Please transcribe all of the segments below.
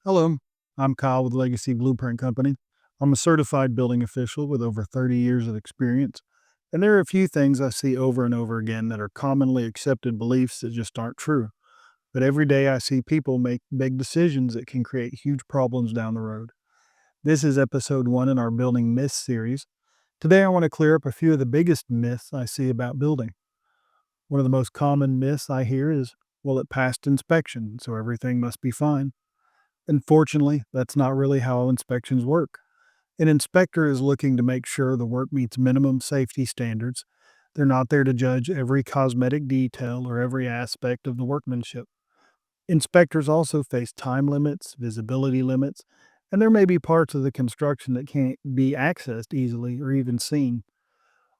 Hello, I'm Kyle with Legacy Blueprint Company. I'm a certified building official with over 30 years of experience, and there are a few things I see over and over again that are commonly accepted beliefs that just aren't true. But every day I see people make big decisions that can create huge problems down the road. This is episode 1 in our Building Myths series. Today I want to clear up a few of the biggest myths I see about building. One of the most common myths I hear is, well, it passed inspection, so everything must be fine. Unfortunately, that's not really how inspections work. An inspector is looking to make sure the work meets minimum safety standards. They're not there to judge every cosmetic detail or every aspect of the workmanship. Inspectors also face time limits, visibility limits, and there may be parts of the construction that can't be accessed easily or even seen.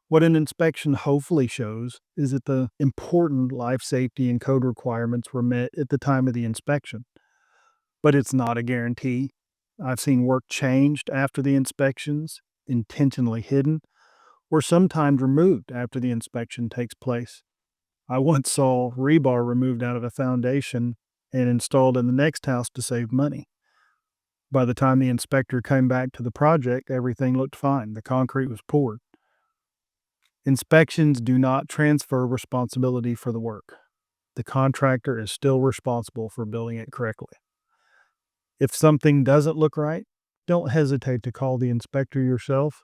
What an inspection hopefully shows is that the important life safety and code requirements were met at the time of the inspection. But it's not a guarantee. I've seen work changed after the inspections, intentionally hidden, or sometimes removed after the inspection takes place. I once saw rebar removed out of a foundation and installed in the next house to save money. By the time the inspector came back to the project, everything looked fine. The concrete was poured. Inspections do not transfer responsibility for the work. The contractor is still responsible for building it correctly. If something doesn't look right, don't hesitate to call the inspector yourself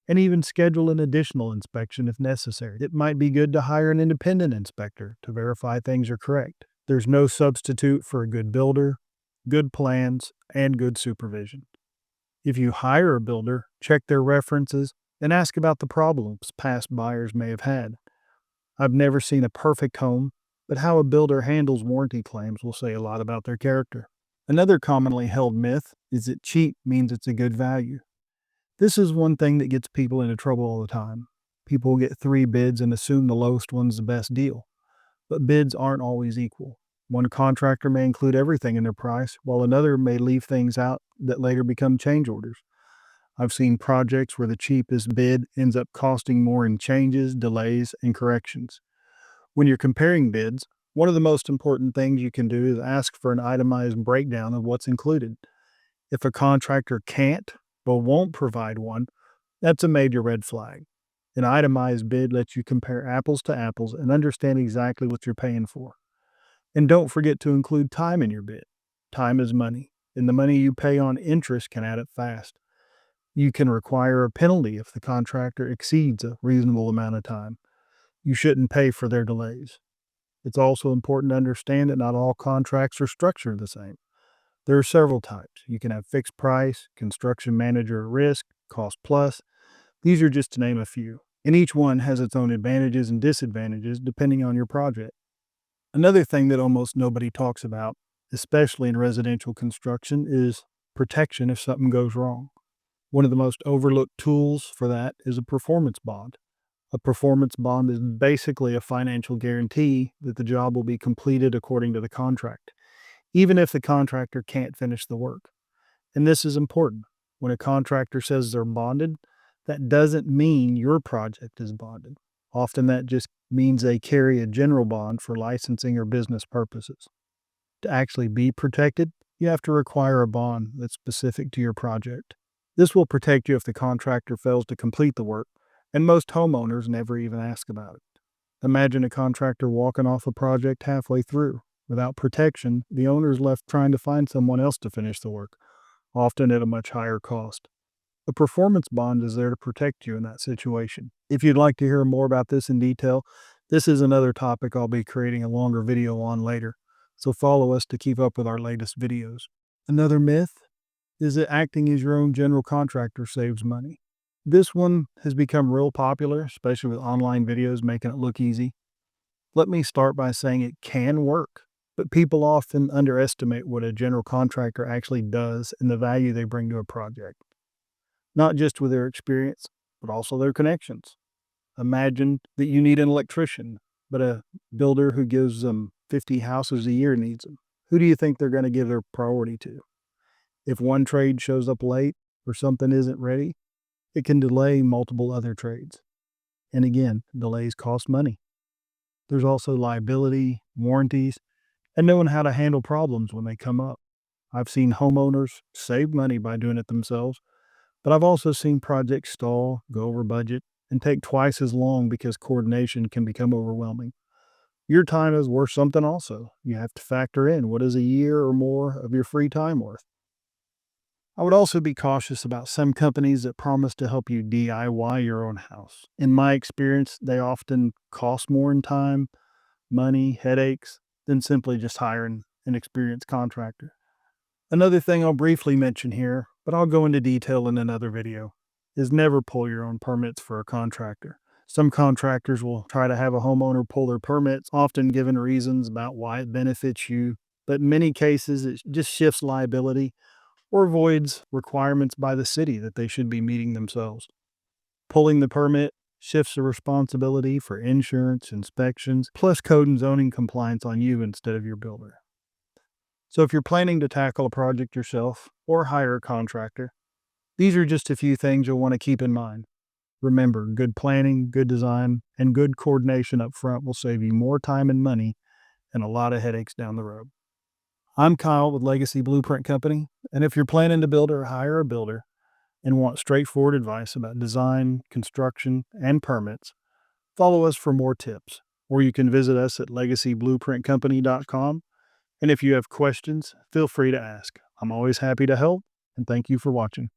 and even schedule an additional inspection if necessary. It might be good to hire an independent inspector to verify things are correct. There's no substitute for a good builder, good plans, and good supervision. If you hire a builder, check their references and ask about the problems past buyers may have had. I've never seen a perfect home, but how a builder handles warranty claims will say a lot about their character. Another commonly held myth is that cheap means it's a good value. This is one thing that gets people into trouble all the time. People get 3 bids and assume the lowest one's the best deal. But bids aren't always equal. One contractor may include everything in their price, while another may leave things out that later become change orders. I've seen projects where the cheapest bid ends up costing more in changes, delays, and corrections. When you're comparing bids, one of the most important things you can do is ask for an itemized breakdown of what's included. If a contractor can't or won't provide one, that's a major red flag. An itemized bid lets you compare apples to apples and understand exactly what you're paying for. And don't forget to include time in your bid. Time is money, and the money you pay on interest can add up fast. You can require a penalty if the contractor exceeds a reasonable amount of time. You shouldn't pay for their delays. It's also important to understand that not all contracts are structured the same. There are several types. You can have fixed price, construction manager at risk, cost plus. These are just to name a few. And each one has its own advantages and disadvantages depending on your project. Another thing that almost nobody talks about, especially in residential construction, is protection if something goes wrong. One of the most overlooked tools for that is a performance bond. A performance bond is basically a financial guarantee that the job will be completed according to the contract, even if the contractor can't finish the work. And this is important. When a contractor says they're bonded, that doesn't mean your project is bonded. Often that just means they carry a general bond for licensing or business purposes. To actually be protected, you have to require a bond that's specific to your project. This will protect you if the contractor fails to complete the work, and most homeowners never even ask about it. Imagine a contractor walking off a project halfway through. Without protection, the owner is left trying to find someone else to finish the work, often at a much higher cost. A performance bond is there to protect you in that situation. If you'd like to hear more about this in detail, this is another topic I'll be creating a longer video on later, so follow us to keep up with our latest videos. Another myth is that acting as your own general contractor saves money. This one has become real popular, especially with online videos making it look easy. Let me start by saying it can work, but people often underestimate what a general contractor actually does and the value they bring to a project. Not just with their experience, but also their connections. Imagine that you need an electrician, but a builder who gives them 50 houses a year needs them. Who do you think they're going to give their priority to? If one trade shows up late or something isn't ready, it can delay multiple other trades. And again, delays cost money. There's also liability, warranties, and knowing how to handle problems when they come up. I've seen homeowners save money by doing it themselves, but I've also seen projects stall, go over budget, and take twice as long because coordination can become overwhelming. Your time is worth something also. You have to factor in what is a year or more of your free time worth. I would also be cautious about some companies that promise to help you DIY your own house. In my experience, they often cost more in time, money, headaches than simply just hiring an experienced contractor. Another thing I'll briefly mention here, but I'll go into detail in another video, is never pull your own permits for a contractor. Some contractors will try to have a homeowner pull their permits, often given reasons about why it benefits you, but in many cases it just shifts liability or avoids requirements by the city that they should be meeting themselves. Pulling the permit shifts the responsibility for insurance, inspections, plus code and zoning compliance on you instead of your builder. So if you're planning to tackle a project yourself or hire a contractor, these are just a few things you'll want to keep in mind. Remember, good planning, good design, and good coordination up front will save you more time and money and a lot of headaches down the road. I'm Kyle with Legacy Blueprint Company, and if you're planning to build or hire a builder and want straightforward advice about design, construction, and permits, follow us for more tips. Or you can visit us at legacyblueprintcompany.com. And if you have questions, feel free to ask. I'm always happy to help, and thank you for watching.